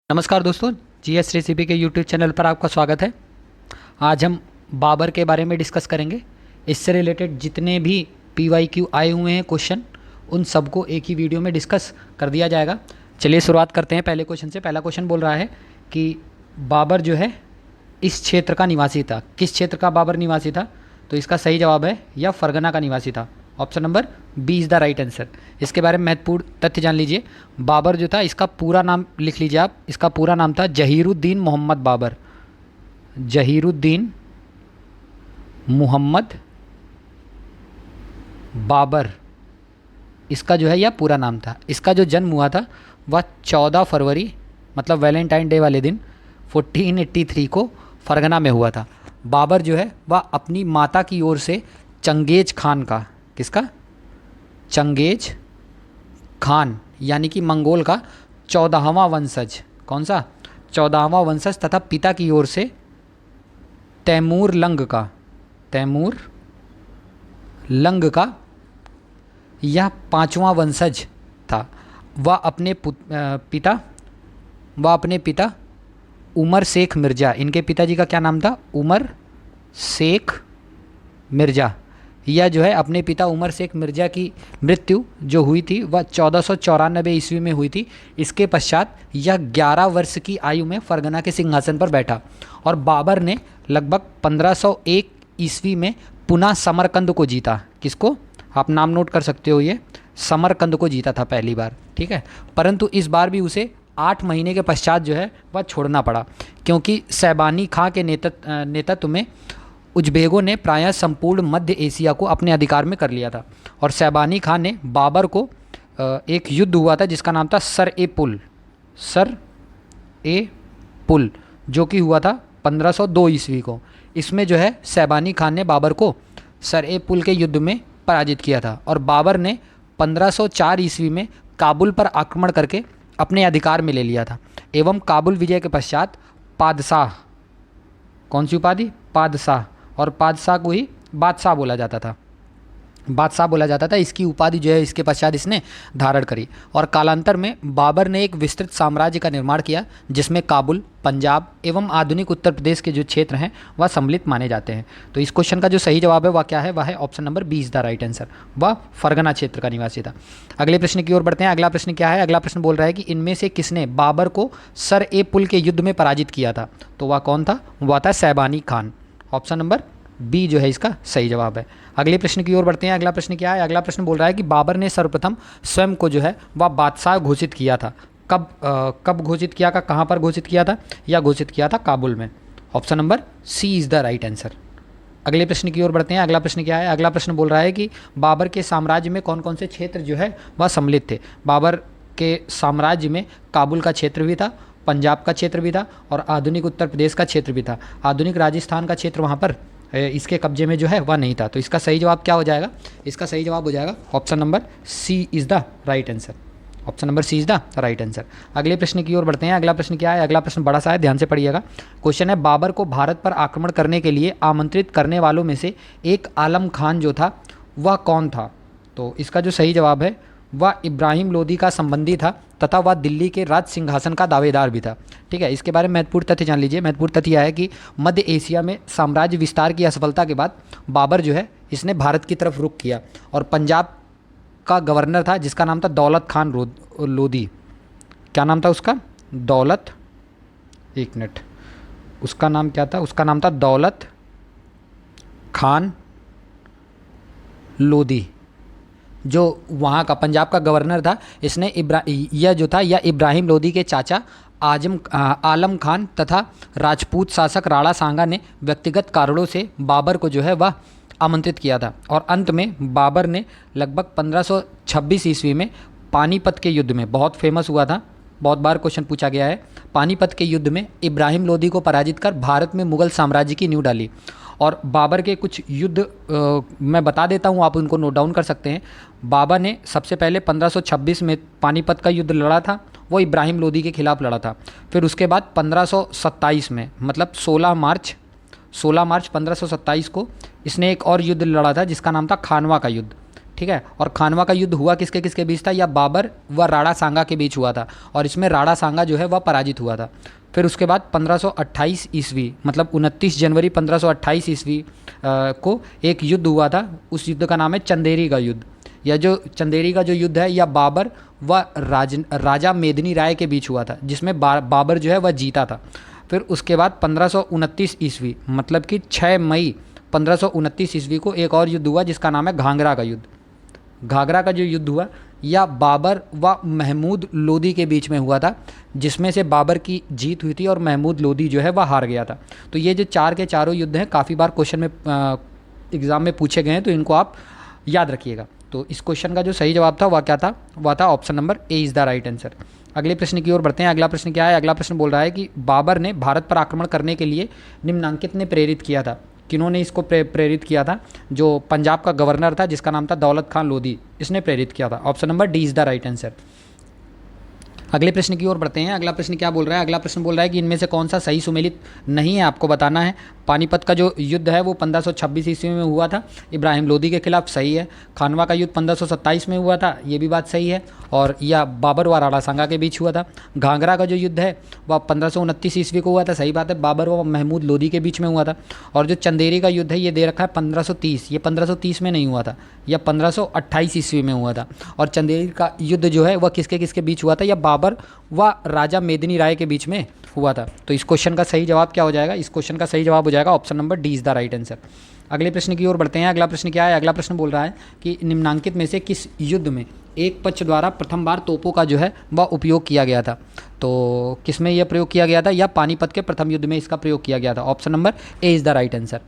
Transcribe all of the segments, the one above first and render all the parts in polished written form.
नमस्कार दोस्तों, GS recipe के यूट्यूब चैनल पर आपका स्वागत है। आज हम बाबर के बारे में डिस्कस करेंगे। इससे रिलेटेड जितने भी PYQ आए हुए हैं क्वेश्चन, उन सबको एक ही वीडियो में डिस्कस कर दिया जाएगा। चलिए शुरुआत करते हैं पहले क्वेश्चन से। पहला क्वेश्चन बोल रहा है कि बाबर जो है इस क्षेत्र का निवासी था। किस क्षेत्र का बाबर निवासी था? तो इसका सही जवाब है या फरगना का निवासी था। Option number B is the right answer. इसके बारे में महत्वपूर्ण तथ्य जान लीजिए। बाबर जो था, इसका पूरा नाम लिख लीजिए आप। इसका पूरा नाम था जहीरुद्दीन मोहम्मद बाबर। जहीरुद्दीन मोहम्मद बाबर, इसका जो है यह पूरा नाम था। इसका जो जन्म हुआ था वह 14 फरवरी, मतलब वैलेंटाइन डे वाले दिन 1483 को फरगना में हुआ था। बाबर जो है वह अपनी माता की ओर से चंगेज खान का, किसका? चंगेज खान यानी कि मंगोल का 14वां वंशज। कौन सा? 14वां वंशज। तथा पिता की ओर से तैमूर लंग का, तैमूर लंग का यह 5वां वंशज था। वह अपने पिता उमर शेख मिर्ज़ा, इनके पिताजी का क्या नाम था? उमर शेख मिर्ज़ा। यह जो है अपने पिता उमर शेख मिर्ज़ा की मृत्यु जो हुई थी वह 1494 ईस्वी में हुई थी। इसके पश्चात यह 11 वर्ष की आयु में फरगना के सिंहासन पर बैठा और बाबर ने लगभग 1501 ईस्वी में पुनः समरकंद को जीता। किसको? आप नाम नोट कर सकते हो, ये समरकंद को जीता था पहली बार, ठीक है। परंतु इस बार भी उसे 8 महीने के पश्चात जो है वह छोड़ना पड़ा, क्योंकि सैबानी खां के नेतृत्व में उज्बेगों ने प्रायः संपूर्ण मध्य एशिया को अपने अधिकार में कर लिया था। और सैबानी खान ने बाबर को एक युद्ध हुआ था जिसका नाम था सर ए पुल, जो कि हुआ था 1502 ईस्वी को। इसमें जो है सैबानी खान ने बाबर को सर ए पुल के युद्ध में पराजित किया था और बाबर ने 1504 ईस्वी में काबुल पर आक्रमण करके अपने अधिकार में ले लिया था। एवं काबुल विजय के पश्चात पादशाह, कौन सी उपाधि? पादशाह, और पादशाह को ही बादशाह बोला जाता था। इसकी उपाधि जो है इसके पश्चात इसने धारण करी। और कालांतर में बाबर ने एक विस्तृत साम्राज्य का निर्माण किया जिसमें काबुल, पंजाब एवं आधुनिक उत्तर प्रदेश के जो क्षेत्र हैं वह सम्मिलित माने जाते हैं। तो इस क्वेश्चन का जो सही जवाब है वह क्या है? वह है option number B is the right answer. वह फरगना क्षेत्र का निवासी था। अगले प्रश्न की ओर बढ़ते हैं। अगला प्रश्न क्या है? अगला प्रश्न बोल रहा है कि इनमें से किसने बाबर को सर ए पुल के युद्ध में पराजित किया था? तो वह कौन था? वह था सैबानी खान। ऑप्शन नंबर बी जो है इसका सही जवाब है। अगले प्रश्न की ओर बढ़ते हैं। अगला प्रश्न क्या है? अगला प्रश्न बोल रहा है कि बाबर ने सर्वप्रथम स्वयं को जो है वह बादशाह घोषित किया था। कब घोषित किया था? कहाँ पर घोषित किया था? या घोषित किया था काबुल में। Option number C is the right answer. अगले प्रश्न की ओर बढ़ते हैं। अगला प्रश्न क्या है? अगला प्रश्न बोल रहा है कि बाबर के साम्राज्य में कौन कौन से क्षेत्र जो है वह सम्मिलित थे? बाबर के साम्राज्य में काबुल का क्षेत्र भी था, पंजाब का क्षेत्र भी था और आधुनिक उत्तर प्रदेश का क्षेत्र भी था। आधुनिक राजस्थान का क्षेत्र वहाँ पर इसके कब्जे में जो है वह नहीं था। तो इसका सही जवाब क्या हो जाएगा? इसका सही जवाब हो जाएगा option number C is the right answer. Option number C is the right answer. अगले प्रश्न की ओर बढ़ते हैं। अगला प्रश्न क्या है? अगला प्रश्न बड़ा सा है, ध्यान से पढ़िएगा। क्वेश्चन है, बाबर को भारत पर आक्रमण करने के लिए आमंत्रित करने वालों में से एक आलम खान जो था वह कौन था? तो इसका जो सही जवाब है वह इब्राहिम लोदी का संबंधी था तथा वह दिल्ली के राज सिंहासन का दावेदार भी था, ठीक है। इसके बारे में महत्वपूर्ण तथ्य जान लीजिए। महत्वपूर्ण तथ्य यह है कि मध्य एशिया में साम्राज्य विस्तार की असफलता के बाद बाबर जो है इसने भारत की तरफ रुख किया और पंजाब का गवर्नर था जिसका नाम था दौलत खान लोदी। क्या नाम था उसका? दौलत, एक मिनट, उसका नाम क्या था? उसका नाम था दौलत खान लोदी, जो वहाँ का पंजाब का गवर्नर था। इसने यह जो था यह इब्राहिम लोदी के चाचा आलम खान तथा राजपूत शासक राणा सांगा ने व्यक्तिगत कारणों से बाबर को जो है वह आमंत्रित किया था। और अंत में बाबर ने लगभग 1526 ईस्वी में पानीपत के युद्ध में, बहुत फेमस हुआ था, बहुत बार क्वेश्चन पूछा गया है, पानीपत के युद्ध में इब्राहिम लोदी को पराजित कर भारत में मुगल साम्राज्य की नींव डाली। और बाबर के कुछ युद्ध मैं बता देता हूँ, आप उनको नोट डाउन कर सकते हैं। बाबर ने सबसे पहले 1526 में पानीपत का युद्ध लड़ा था, वो इब्राहिम लोदी के खिलाफ लड़ा था। फिर उसके बाद 1527 में, मतलब 16 मार्च 1527 को इसने एक और युद्ध लड़ा था जिसका नाम था खानवा का युद्ध, ठीक है। और खानवा का युद्ध हुआ किसके किसके बीच था? या बाबर व राणा सांगा के बीच हुआ था, और इसमें राणा सांगा जो है वह पराजित हुआ था। फिर उसके बाद 1528 ईस्वी, मतलब 29 जनवरी 1528 ईस्वी को एक युद्ध हुआ था। उस युद्ध का नाम है चंदेरी का युद्ध। यह जो चंदेरी का जो युद्ध है, यह बाबर व राजा मेदिनी राय के बीच हुआ था, जिसमें बाबर जो है वह जीता था। फिर उसके बाद 1529 ईस्वी, मतलब कि 6 मई 1529 ईस्वी को एक और युद्ध हुआ जिसका नाम है घाघरा का युद्ध। घाघरा का जो युद्ध हुआ या बाबर व महमूद लोदी के बीच में हुआ था, जिसमें से बाबर की जीत हुई थी और महमूद लोदी जो है वह हार गया था। तो ये जो चार के चारों युद्ध हैं, काफ़ी बार क्वेश्चन में एग्ज़ाम में पूछे गए हैं, तो इनको आप याद रखिएगा। तो इस क्वेश्चन का जो सही जवाब था वह क्या था? वह था option number A is the right answer. अगले प्रश्न की ओर बढ़ते हैं। अगला प्रश्न क्या है? अगला प्रश्न बोल रहा है कि बाबर ने भारत पर आक्रमण करने के लिए निम्नांकित ने प्रेरित किया था। किन्होंने इसको प्रेरित किया था? जो पंजाब का गवर्नर था जिसका नाम था दौलत खान लोधी, इसने प्रेरित किया था। Option number D is the right answer. अगले प्रश्न की ओर बढ़ते हैं। अगला प्रश्न क्या बोल रहा है? अगला प्रश्न बोल रहा है कि इनमें से कौन सा सही सुमेलित नहीं है, आपको बताना है। पानीपत का जो युद्ध है वो 1526 ईस्वी में हुआ था, इब्राहिम लोदी के खिलाफ, सही है। खानवा का युद्ध 1527 में हुआ था, ये भी बात सही है। और यह बाबर व राणा सांगा के बीच हुआ था। घाघरा का जो युद्ध है वह 1529 ईस्वी को हुआ था, सही बात है, बाबर व महमूद लोदी के बीच में हुआ था। और जो चंदेरी का युद्ध है ये दे रखा है 1530, ये 1530 में नहीं हुआ था, यह 1528 ईस्वी में हुआ था। और चंदेरी का युद्ध जो है वह किसके किसके बीच हुआ था? या बाबर व राजा मेदिनी राय के बीच में हुआ था। तो इस क्वेश्चन का सही जवाब क्या हो जाएगा? इस क्वेश्चन का सही जवाब हो जाएगा option number D is the right answer. अगले प्रश्न की ओर बढ़ते हैं। अगला प्रश्न क्या है? अगला प्रश्न बोल रहा है कि निम्नांकित में से किस युद्ध में एक पक्ष द्वारा प्रथम बार तोपों का जो है वह उपयोग किया गया था? तो किस में यह प्रयोग किया गया था? या पानीपत के प्रथम युद्ध में इसका प्रयोग किया गया था। Option number A is the right answer.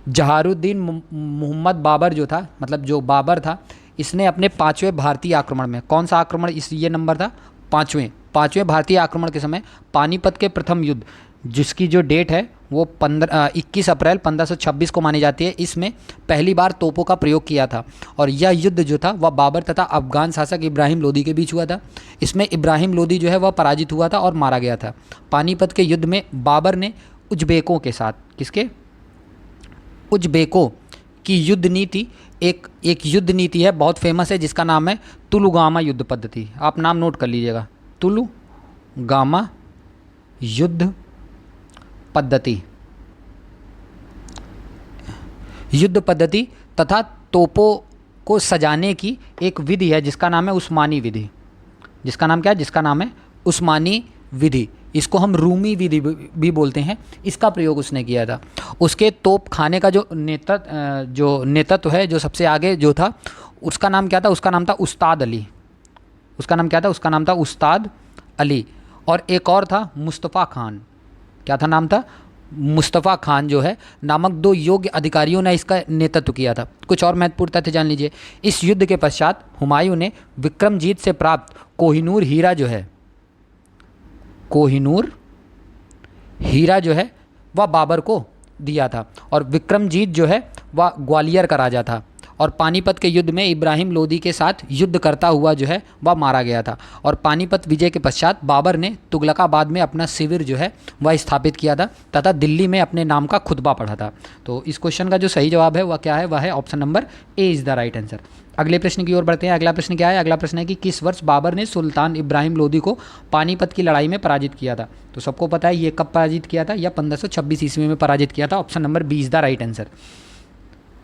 Zahiruddin Mohammad Babur जो था, मतलब जो बाबर था, इसने अपने 5वें भारतीय आक्रमण में, कौन सा आक्रमण इस ये नंबर था? पाँचवें भारतीय आक्रमण के समय पानीपत के प्रथम युद्ध, जिसकी जो डेट है वो 21 अप्रैल 1526 को मानी जाती है, इसमें पहली बार तोपों का प्रयोग किया था। और यह युद्ध जो था वह बाबर तथा अफगान शासक इब्राहिम लोदी के बीच हुआ था। इसमें इब्राहिम लोदी जो है वह पराजित हुआ था और मारा गया था। पानीपत के युद्ध में बाबर ने उज्बेकों के साथ, किसके? उज्बेकों की युद्ध नीति, एक युद्ध नीति है बहुत फेमस है जिसका नाम है तुलुगामा युद्ध पद्धति। आप नाम नोट कर लीजिएगा, तुलुगामा युद्ध पद्धति। युद्ध पद्धति तथा तोपों को सजाने की एक विधि है जिसका नाम है उस्मानी विधि। जिसका नाम क्या है? जिसका नाम है उस्मानी विधि। इसको हम रूमी विधि भी बोलते हैं। इसका प्रयोग उसने किया था। उसके तोप खाने का जो नेतृत्व है, जो सबसे आगे जो था, उसका नाम क्या था? उसका नाम था उस्ताद अली। उसका नाम क्या था? उसका नाम था उस्ताद अली। और एक और था मुस्तफ़ा खान। क्या था नाम था? मुस्तफ़ा खान जो है नामक दो योग्य अधिकारियों ने इसका नेतृत्व किया था। कुछ और महत्वपूर्ण तथ्य जान लीजिए। इस युद्ध के पश्चात हुमायूं ने विक्रमजीत से प्राप्त कोहिनूर हीरा जो है, कोहिनूर हीरा जो है वह बाबर को दिया था। और विक्रमजीत जो है वह ग्वालियर का राजा था। और पानीपत के युद्ध में इब्राहिम लोदी के साथ युद्ध करता हुआ जो है वह मारा गया था। और पानीपत विजय के पश्चात बाबर ने तुगलकाबाद में अपना शिविर जो है वह स्थापित किया था तथा दिल्ली में अपने नाम का खुतबा पढ़ा था। तो इस क्वेश्चन का जो सही जवाब है वह क्या है? वह है option number A is the right answer. अगले प्रश्न की ओर बढ़ते हैं। अगला प्रश्न क्या है? अगला प्रश्न है कि किस वर्ष बाबर ने सुल्तान इब्राहिम लोदी को पानीपत की लड़ाई में पराजित किया था? तो सबको पता है ये कब पराजित किया था? या 1526 ईस्वी में पराजित किया था। Option number B is the right answer.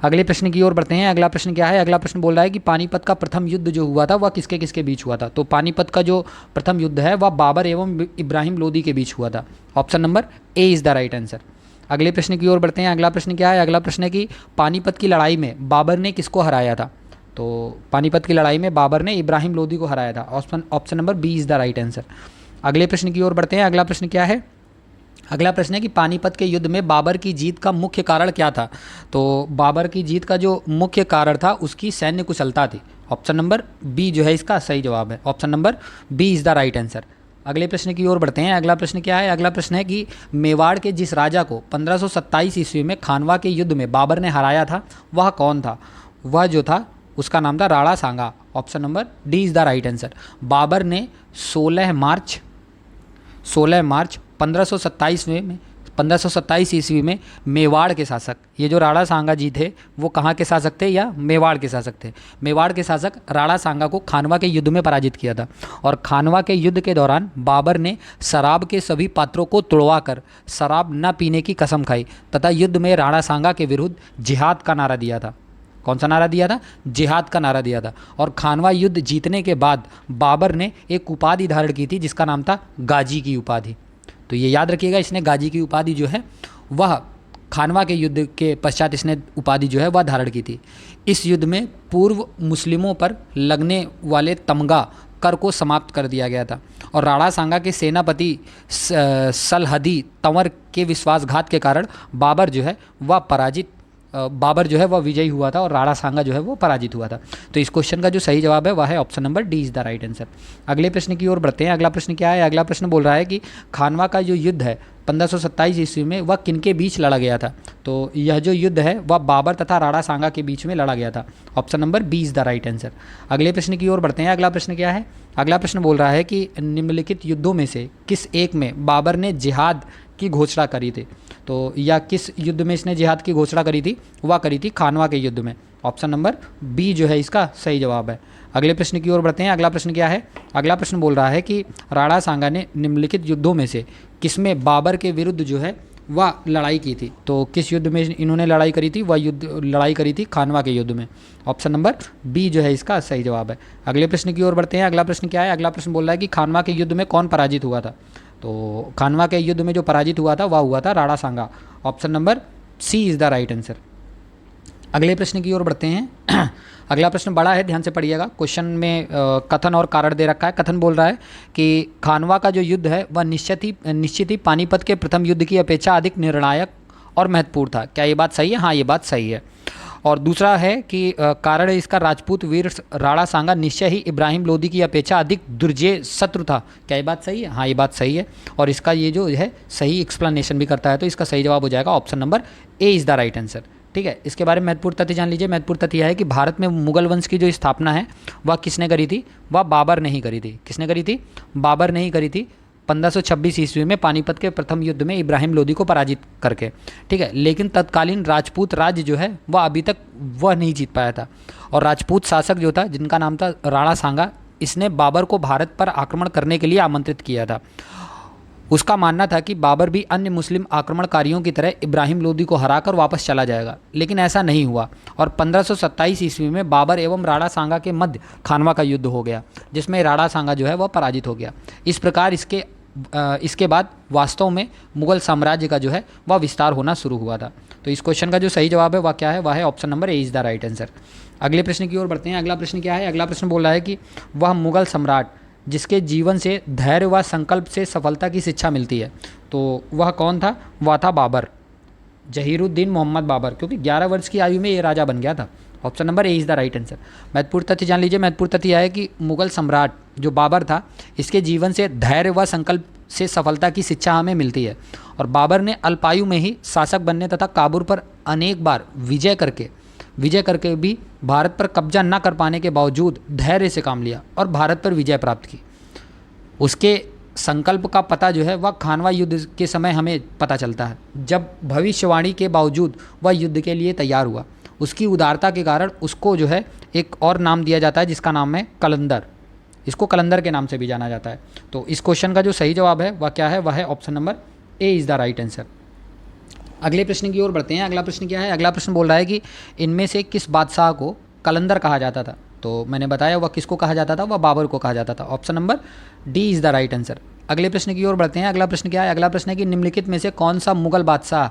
अगले प्रश्न की ओर बढ़ते हैं। अगला प्रश्न क्या है? अगला प्रश्न बोल रहा है कि पानीपत का प्रथम युद्ध जो हुआ था वह किसके किसके बीच हुआ था? तो पानीपत का जो प्रथम युद्ध है वह बाबर एवं इब्राहिम लोदी के बीच हुआ था। Option number A is the right answer. अगले प्रश्न की ओर बढ़ते हैं। अगला प्रश्न क्या है? अगला प्रश्न है कि पानीपत की लड़ाई में बाबर ने किसको हराया था? तो पानीपत की लड़ाई में बाबर ने इब्राहिम लोदी को हराया था। Option number B is the right answer. अगले प्रश्न की ओर बढ़ते हैं। अगला प्रश्न क्या है? अगला प्रश्न है कि पानीपत के युद्ध में बाबर की जीत का मुख्य कारण क्या था? तो बाबर की जीत का जो मुख्य कारण था उसकी सैन्य कुशलता थी। ऑप्शन नंबर बी जो है इसका सही जवाब है। Option number B is the right answer. अगले प्रश्न की ओर बढ़ते हैं। अगला प्रश्न क्या है? अगला प्रश्न है कि मेवाड़ के जिस राजा को 1527 ईस्वी में खानवा के युद्ध में बाबर ने हराया था वह कौन था? वह जो था उसका नाम था Rana Sanga. Option number D is the right answer. Babur ने 16 मार्च 1527 1527 ईस्वी में मेवाड़ के शासक, ये जो राणा सांगा जी थे वो कहाँ के शासक थे, या मेवाड़ के शासक थे। मेवाड़ के शासक राणा सांगा को खानवा के युद्ध में पराजित किया था, और खानवा के युद्ध के दौरान बाबर ने शराब के सभी पात्रों को तुड़वा कर शराब न पीने की कसम खाई तथा युद्ध में राणा सांगा के विरुद्ध जिहाद का नारा दिया था। कौन सा नारा दिया था? जिहाद का नारा दिया था। और खानवा युद्ध जीतने के बाद बाबर ने एक उपाधि धारण की थी जिसका नाम था गाजी की उपाधि। तो ये याद रखिएगा, इसने गाजी की उपाधि जो है वह खानवा के युद्ध के पश्चात इसने उपाधि जो है वह धारण की थी। इस युद्ध में पूर्व मुस्लिमों पर लगने वाले तमगा कर को समाप्त कर दिया गया था, और राणा सांगा के सेनापति सलहदी तंवर के विश्वासघात के कारण बाबर जो है वह विजयी हुआ था, और राणा सांगा जो है वो पराजित हुआ था। तो इस क्वेश्चन का जो सही जवाब है वह है option number D is the right answer. अगले प्रश्न की ओर बढ़ते हैं। अगला प्रश्न क्या है? अगला प्रश्न बोल रहा है कि खानवा का जो युद्ध है 1527 ईस्वी में वह किनके बीच लड़ा गया था? तो यह जो युद्ध है वह बाबर तथा राणा सांगा के बीच में लड़ा गया था। Option number B is the right answer. अगले प्रश्न की ओर बढ़ते हैं। अगला प्रश्न क्या है? अगला प्रश्न बोल रहा है कि निम्नलिखित युद्धों में से किस एक में बाबर ने जिहाद की घोषणा करी थी? तो या किस युद्ध में इसने जिहाद की घोषणा करी थी? वह करी थी खानवा के युद्ध में। ऑप्शन नंबर बी जो है इसका सही जवाब है। अगले प्रश्न की ओर बढ़ते हैं। अगला प्रश्न क्या है? अगला प्रश्न बोल रहा है कि राणा सांगा ने निम्नलिखित युद्धों में से किसमें बाबर के विरुद्ध जो है वह लड़ाई की थी? तो किस युद्ध में इन्होंने लड़ाई करी थी? वह लड़ाई करी थी खानवा के युद्ध में। ऑप्शन नंबर बी जो है इसका सही जवाब है। अगले प्रश्न की ओर बढ़ते हैं। अगला प्रश्न क्या है? अगला प्रश्न बोल रहा है कि खानवा के युद्ध में कौन पराजित हुआ था? तो खानवा के युद्ध में जो पराजित हुआ था वह हुआ था Rana Sanga. Option number C is the right answer. अगले प्रश्न की ओर बढ़ते हैं। अगला प्रश्न बड़ा है, ध्यान से पढ़िएगा। क्वेश्चन में कथन और कारण दे रखा है। कथन बोल रहा है कि खानवा का जो युद्ध है वह निश्चित ही पानीपत के प्रथम युद्ध की अपेक्षा अधिक निर्णायक और महत्वपूर्ण था। क्या ये बात सही है? हाँ, ये बात सही है। और दूसरा है कि कारण इसका राजपूत वीर राणा सांगा निश्चय ही इब्राहिम लोदी की अपेक्षा अधिक दुर्जय शत्रु था। क्या ये बात सही है? हाँ, ये बात सही है। और इसका ये जो है सही एक्सप्लेनेशन भी करता है, तो इसका सही जवाब हो जाएगा option number A is the right answer. ठीक है, इसके बारे में महत्वपूर्ण तथ्य जान लीजिए। महत्वपूर्ण तथ्य यह है कि भारत में मुगल वंश की जो स्थापना है वह किसने करी थी? वह बाबर ने ही करी थी। किसने करी थी? बाबर ने ही करी थी 1526 ईस्वी में पानीपत के प्रथम युद्ध में इब्राहिम लोदी को पराजित करके। ठीक है, लेकिन तत्कालीन राजपूत राज्य जो है वह अभी तक वह नहीं जीत पाया था, और राजपूत शासक जो था जिनका नाम था राणा सांगा, इसने बाबर को भारत पर आक्रमण करने के लिए आमंत्रित किया था। उसका मानना था कि बाबर भी अन्य मुस्लिम आक्रमणकारियों की तरह इब्राहिम लोदी को हराकर वापस चला जाएगा, लेकिन ऐसा नहीं हुआ, और 1527 ईस्वी में बाबर एवं राणा सांगा के मध्य खानवा का युद्ध हो गया, जिसमें राणा सांगा जो है वह पराजित हो गया। इस प्रकार इसके बाद वास्तव में मुगल साम्राज्य का जो है वह विस्तार होना शुरू हुआ था। तो इस क्वेश्चन का जो सही जवाब है वह क्या है? वह है option number A is the right answer. अगले प्रश्न की ओर बढ़ते हैं। अगला प्रश्न क्या है? अगला प्रश्न बोल रहा है कि वह मुगल सम्राट जिसके जीवन से धैर्य व संकल्प से सफलता की शिक्षा मिलती है, तो वह कौन था? वह था बाबर, जहीरुद्दीन मोहम्मद बाबर, क्योंकि 11 वर्ष की आयु में ये राजा बन गया था। Option number A is the right answer. महत्वपूर्ण तथ्य जान लीजिए। महत्वपूर्ण तथ्य यह है कि मुगल सम्राट जो बाबर था, इसके जीवन से धैर्य व संकल्प से सफलता की शिक्षा हमें मिलती है, और बाबर ने अल्पायु में ही शासक बनने तथा काबुल पर अनेक बार विजय करके भी भारत पर कब्जा न कर पाने के बावजूद धैर्य से काम लिया और भारत पर विजय प्राप्त की। उसके संकल्प का पता जो है वह खानवा युद्ध के समय हमें पता चलता है, जब भविष्यवाणी के बावजूद वह युद्ध के लिए तैयार हुआ। उसकी उदारता के कारण उसको जो है एक और नाम दिया जाता है जिसका नाम है कलंदर। इसको कलंदर के नाम से भी जाना जाता है। तो इस क्वेश्चन का जो सही जवाब है वह क्या है? वह है option number A is the right answer. अगले प्रश्न की ओर बढ़ते हैं। अगला प्रश्न क्या है? अगला प्रश्न बोल रहा है कि इनमें से किस बादशाह को कलंदर कहा जाता था? तो मैंने बताया वह किसको कहा जाता था? वह बाबर को कहा जाता था। Option number D is the right answer. अगले प्रश्न की ओर बढ़ते हैं। अगला प्रश्न क्या है? अगला प्रश्न है कि निम्नलिखित में से कौन सा मुगल बादशाह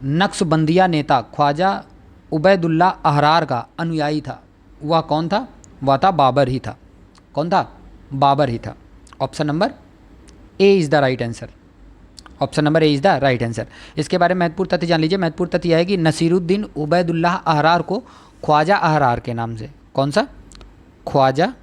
नक्शबंदिया नेता ख्वाजा उबैदुल्ला अहरार का अनुयायी था? वह कौन था? वह था बाबर ही था। कौन था? बाबर ही था। Option number A is the right answer. Option number A is the right answer. इसके बारे में महत्वपूर्ण तथ्य जान लीजिए। महत्वपूर्ण तथ्य यह है कि नसीरुद्दीन उबैदुल्लाह अहरार को ख्वाजा अहरार के नाम से, कौन सा? ख्वाजा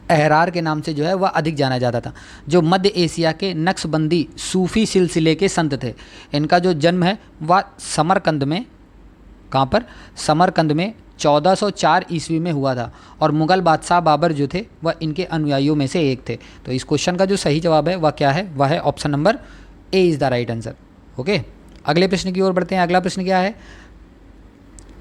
अहरार के नाम से जो है वह अधिक जाना जाता था, जो मध्य एशिया के नक्शबंदी सूफी सिलसिले के संत थे। इनका जो जन्म है वह समरकंद में, कहाँ पर? समरकंद में 1404 ईस्वी में हुआ था, और मुगल बादशाह बाबर जो थे वह इनके अनुयायियों में से एक थे। तो इस क्वेश्चन का जो सही जवाब है वह क्या है? वह है option number A is the right answer. Okay, अगले प्रश्न की ओर बढ़ते हैं। अगला प्रश्न क्या है?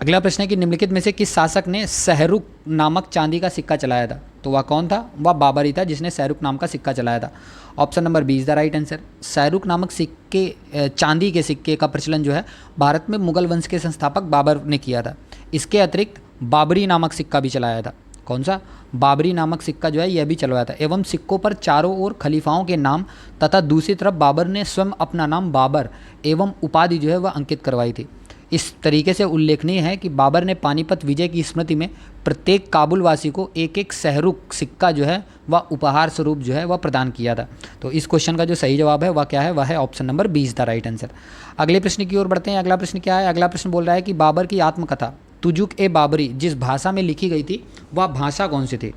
अगला प्रश्न है कि निम्नलिखित में से किस शासक ने सहरुख नामक चांदी का सिक्का चलाया था? तो वह कौन था? वह बाबर ही था जिसने सहरुख नाम का सिक्का चलाया था। Option number B is the right answer. Shahrukh नामक सिक्के, चांदी के सिक्के का प्रचलन जो है भारत में मुगल वंश के संस्थापक बाबर ने किया था। इसके अतिरिक्त बाबरी नामक सिक्का भी चलाया था। कौन सा? बाबरी नामक सिक्का जो है यह भी चलवाया था। एवं सिक्कों पर चारों ओर खलीफाओं के नाम तथा दूसरी तरफ बाबर ने स्वयं अपना नाम बाबर एवं उपाधि जो है वह अंकित करवाई थी। इस तरीके से उल्लेखनीय है कि बाबर ने पानीपत विजय की स्मृति में प्रत्येक काबुल वासी को एक एक सहरुख सिक्का जो है वह उपहार स्वरूप जो है वह प्रदान किया था। तो इस क्वेश्चन का जो सही जवाब है वह क्या है? वह है option number B is the right answer. अगले प्रश्न की ओर बढ़ते हैं। अगला प्रश्न क्या है? अगला प्रश्न बोल रहा है कि बाबर की आत्मकथा तुजुक ए बाबरी जिस भाषा में लिखी गई थी वह भाषा कौन सी थी?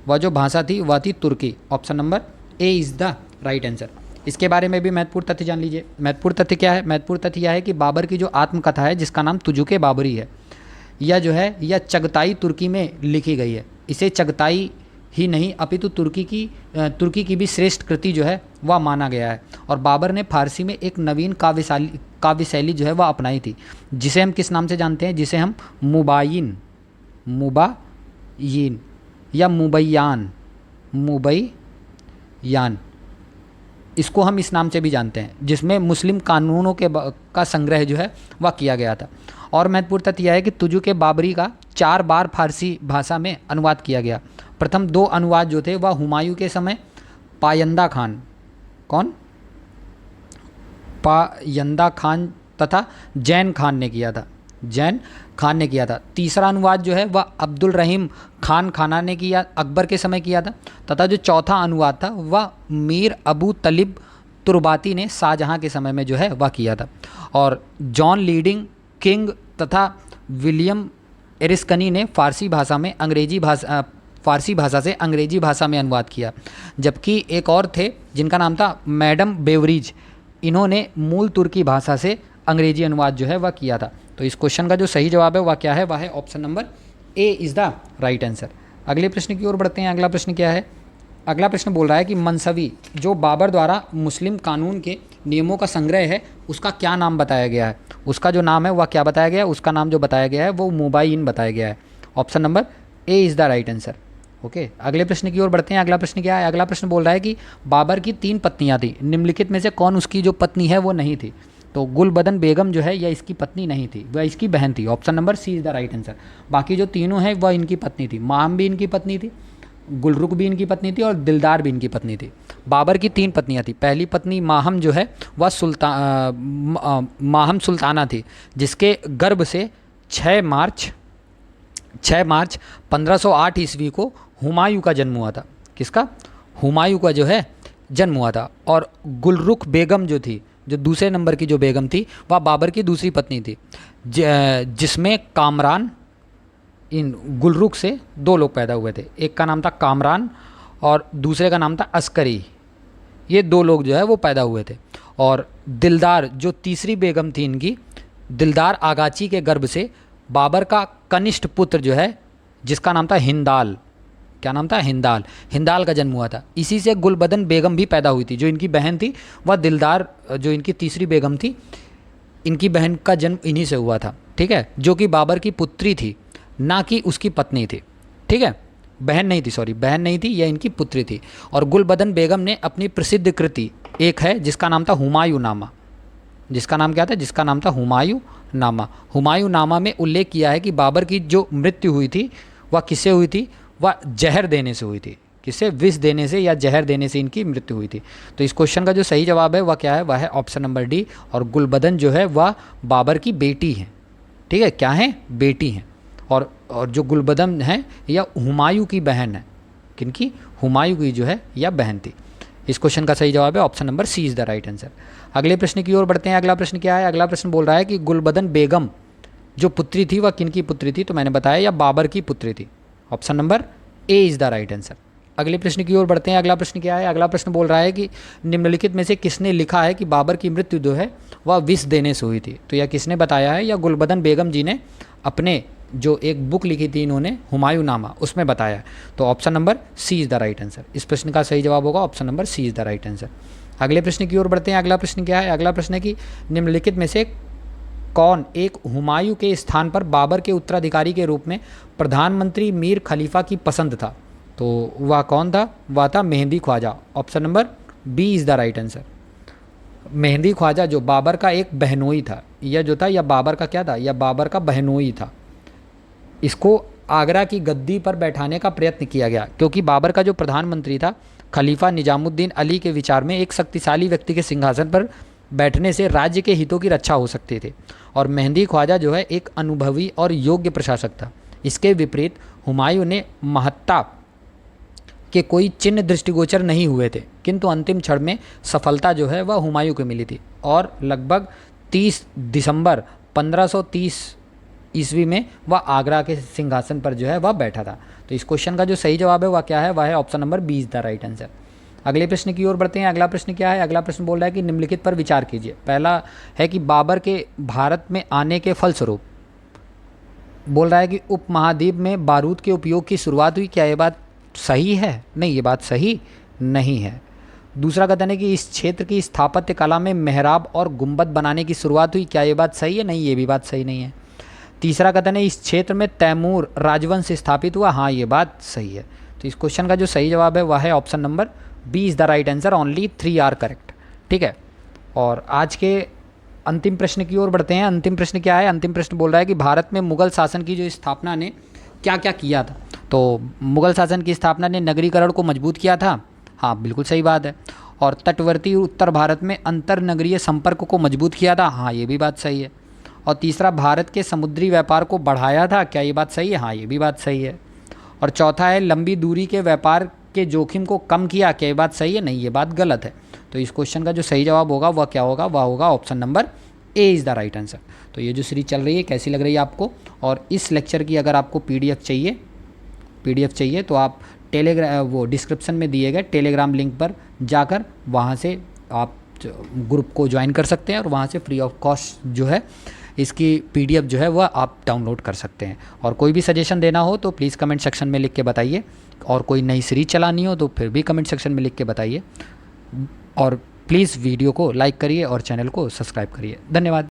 वह जो भाषा थी वह थी तुर्की। Option number A is the right answer. इसके बारे में भी महत्वपूर्ण तथ्य जान लीजिए। महत्वपूर्ण तथ्य क्या है? महत्वपूर्ण तथ्य यह है कि बाबर की जो आत्मकथा है जिसका नाम तुजुक-ए बाबरी है, यह जो है यह चगताई तुर्की में लिखी गई है। इसे चगताई ही नहीं अपितु तुर्की की भी श्रेष्ठ कृति जो है वह माना गया है। और बाबर ने फारसी में एक नवीन काव्य शैली जो है वह अपनाई थी, जिसे हम किस नाम से जानते हैं? जिसे हम मुबायिन या मुबैयान, इसको हम इस नाम से भी जानते हैं, जिसमें मुस्लिम कानूनों का संग्रह जो है वह किया गया था। और महत्वपूर्ण तथ्य यह है कि तुजुक-ए बाबरी का 4 बार फारसी भाषा में अनुवाद किया गया। प्रथम 2 अनुवाद जो थे वह हुमायूं के समय पायंदा खान तथा जैन खान ने किया था। तीसरा अनुवाद जो है वह अब्दुल रहीम खान खाना ने किया, अकबर के समय किया था। तथा जो चौथा अनुवाद था वह मीर अबू तलिब तुर्बाती ने शाहजहां के समय में जो है वह किया था। और जॉन लीडिंग किंग तथा विलियम एरिस्कनी ने फारसी भाषा से अंग्रेजी भाषा में अनुवाद किया। जबकि एक और थे जिनका नाम था मैडम बेवरीज, इन्होंने मूल तुर्की भाषा से अंग्रेजी अनुवाद जो है वह किया था। तो इस क्वेश्चन का जो सही जवाब है वह क्या है? वह है option number A is the right answer. अगले प्रश्न की ओर बढ़ते हैं। अगला प्रश्न क्या है? अगला प्रश्न बोल रहा है कि मनसवी जो बाबर द्वारा मुस्लिम कानून के नियमों का संग्रह है उसका क्या नाम बताया गया है? उसका जो नाम है वह क्या बताया गया है? उसका नाम जो बताया गया है वो मुबायिन बताया गया है। Option number A is the right answer. Okay, अगले प्रश्न की ओर बढ़ते हैं। अगला प्रश्न क्या है? अगला प्रश्न बोल रहा है कि बाबर की 3 पत्नियां थी, निम्नलिखित में से कौन उसकी जो पत्नी है वो नहीं थी? तो गुलबदन बेगम जो है यह इसकी पत्नी नहीं थी, वह इसकी बहन थी। Option number C is the right answer. बाकी जो तीनों हैं वह इनकी पत्नी थी। माम भी इनकी पत्नी थी, गुलरुख भी इनकी पत्नी थी और दिलदार भी इनकी पत्नी थी। बाबर की 3 पत्नियां थी। पहली पत्नी माहम जो है वह माहम सुल्ताना थी, जिसके गर्भ से 6 मार्च 1508 ईस्वी को हुमायूं का जन्म हुआ था। किसका? हुमायूं का जो है जन्म हुआ था। और गुलरुख बेगम जो थी, जो दूसरे नंबर की जो बेगम थी, वह बाबर की दूसरी पत्नी थी, जिसमें कामरान, इन गुलरुख से 2 लोग पैदा हुए थे। एक का नाम था कामरान और दूसरे का नाम था अस्करी। ये 2 लोग जो है वो पैदा हुए थे। और दिलदार जो तीसरी बेगम थी इनकी, दिलदार आगाची के गर्भ से बाबर का कनिष्ठ पुत्र जो है जिसका नाम था हिंदाल, क्या नाम था? हिंदाल का जन्म हुआ था। इसी से गुलबदन बेगम भी पैदा हुई थी, जो इनकी बहन थी। वह दिलदार जो इनकी तीसरी बेगम थी, इनकी बहन का जन्म इन्हीं से हुआ था। ठीक है, जो कि बाबर की पुत्री थी, ना कि उसकी पत्नी थी। ठीक है, बहन नहीं थी, यह इनकी पुत्री थी। और गुलबदन बेगम ने अपनी प्रसिद्ध कृति एक है जिसका नाम था हुमायूं नामा। जिसका नाम क्या था? जिसका नाम था हुमायूं नामा। हुमायूं नामा में उल्लेख किया है कि बाबर की जो मृत्यु हुई थी वह किससे हुई थी? वह जहर देने से हुई थी। किससे? विष देने से या जहर देने से इनकी मृत्यु हुई थी। तो इस क्वेश्चन का जो सही जवाब है वह क्या है? वह है ऑप्शन नंबर डी। और गुलबदन जो है वह बाबर की बेटी है। ठीक है, क्या है? बेटी हैं। और जो गुलबदन है यह हुमायूं की बहन है। किनकी? हुमायूं की जो है यह बहन थी। इस क्वेश्चन का सही जवाब है option number C is the right answer. अगले प्रश्न की ओर बढ़ते हैं। अगला प्रश्न क्या है? अगला प्रश्न बोल रहा है कि गुलबदन बेगम जो पुत्री थी वह किनकी पुत्री थी? तो मैंने बताया यह बाबर की पुत्री थी। Option number A is the right answer. अगले प्रश्न की ओर बढ़ते हैं। अगला प्रश्न क्या है? अगला प्रश्न बोल रहा है कि निम्नलिखित में से किसने लिखा है कि बाबर की मृत्यु जो है वह विष देने से हुई थी? तो यह किसने बताया है? या गुलबदन बेगम जी ने अपने जो एक बुक लिखी थी इन्होंने हुमायूं नामा, उसमें बताया है। तो option number C is the right answer. इस प्रश्न का सही जवाब होगा option number C is the right answer. अगले प्रश्न की ओर बढ़ते हैं। अगला प्रश्न क्या है? अगला प्रश्न है कि निम्नलिखित में से कौन एक हुमायूं के स्थान पर बाबर के उत्तराधिकारी के रूप में प्रधानमंत्री मीर खलीफा की पसंद था? तो वह कौन था? वह था Mehdi Khwaja. Option number B is the right answer. Mehdi Khwaja जो बाबर का एक बहनोई था, यह जो था यह बाबर का क्या था? यह बाबर का बहनोई था। इसको आगरा की गद्दी पर बैठाने का प्रयत्न किया गया क्योंकि बाबर का जो प्रधानमंत्री था खलीफा निजामुद्दीन अली के विचार में एक शक्तिशाली व्यक्ति के सिंहासन पर बैठने से राज्य के हितों की रक्षा हो सकती थी और मेहंदी ख्वाजा जो है एक अनुभवी और योग्य प्रशासक था। इसके विपरीत हुमायूं ने महत्ता के कोई चिन्ह दृष्टिगोचर नहीं हुए थे, किंतु अंतिम क्षण में सफलता जो है वह हुमायूं को मिली थी और लगभग 30 दिसंबर 1530 ईस्वी में वह आगरा के सिंहासन पर जो है वह बैठा था। तो इस क्वेश्चन का जो सही जवाब है वह क्या है? वह है option number B is the right answer. अगले प्रश्न की ओर बढ़ते हैं। अगला प्रश्न क्या है? अगला प्रश्न बोल रहा है कि निम्नलिखित पर विचार कीजिए। पहला है कि बाबर के भारत में आने के फलस्वरूप बोल रहा है कि उपमहाद्वीप में बारूद के उपयोग की शुरुआत हुई। क्या ये बात सही है? नहीं, ये बात सही नहीं है। दूसरा कथन है कि इस क्षेत्र की स्थापत्य कला में मेहराब और गुंबद बनाने की शुरुआत हुई। क्या ये बात सही है? नहीं, ये भी बात सही नहीं है। तीसरा कथन है इस क्षेत्र में तैमूर राजवंश स्थापित हुआ। हाँ, ये बात सही है। तो इस क्वेश्चन का जो सही जवाब है वह है option number B is the right answer. Only 3 are correct. ठीक है, और आज के अंतिम प्रश्न की ओर बढ़ते हैं। अंतिम प्रश्न क्या है? अंतिम प्रश्न बोल रहा है कि भारत में मुगल शासन की जो स्थापना ने क्या क्या किया था? तो मुगल शासन की स्थापना ने नगरीकरण को मजबूत किया था। हाँ, बिल्कुल सही बात है। और तटवर्ती उत्तर भारत में अंतर नगरीय संपर्क को मजबूत किया था। हाँ, ये भी बात सही है। और तीसरा, भारत के समुद्री व्यापार को बढ़ाया था। क्या ये बात सही है? हाँ, ये भी बात सही है। और चौथा है लंबी दूरी के व्यापार के जोखिम को कम किया। क्या ये बात सही है? नहीं, ये बात गलत है। तो इस क्वेश्चन का जो सही जवाब होगा वह क्या होगा? वह होगा option number A is the right answer. तो ये जो सीरीज चल रही है कैसी लग रही है आपको? और इस लेक्चर की अगर आपको पीडीएफ चाहिए तो आप वो डिस्क्रिप्शन में दिए गए टेलीग्राम लिंक पर जाकर वहाँ से आप ग्रुप को ज्वाइन कर सकते हैं और वहाँ से फ्री ऑफ कॉस्ट जो है इसकी पीडीएफ जो है वह आप डाउनलोड कर सकते हैं। और कोई भी सजेशन देना हो तो प्लीज़ कमेंट सेक्शन में लिख के बताइए, और कोई नई सीरीज चलानी हो तो फिर भी कमेंट सेक्शन में लिख के बताइए। और प्लीज़ वीडियो को लाइक करिए और चैनल को सब्सक्राइब करिए। धन्यवाद।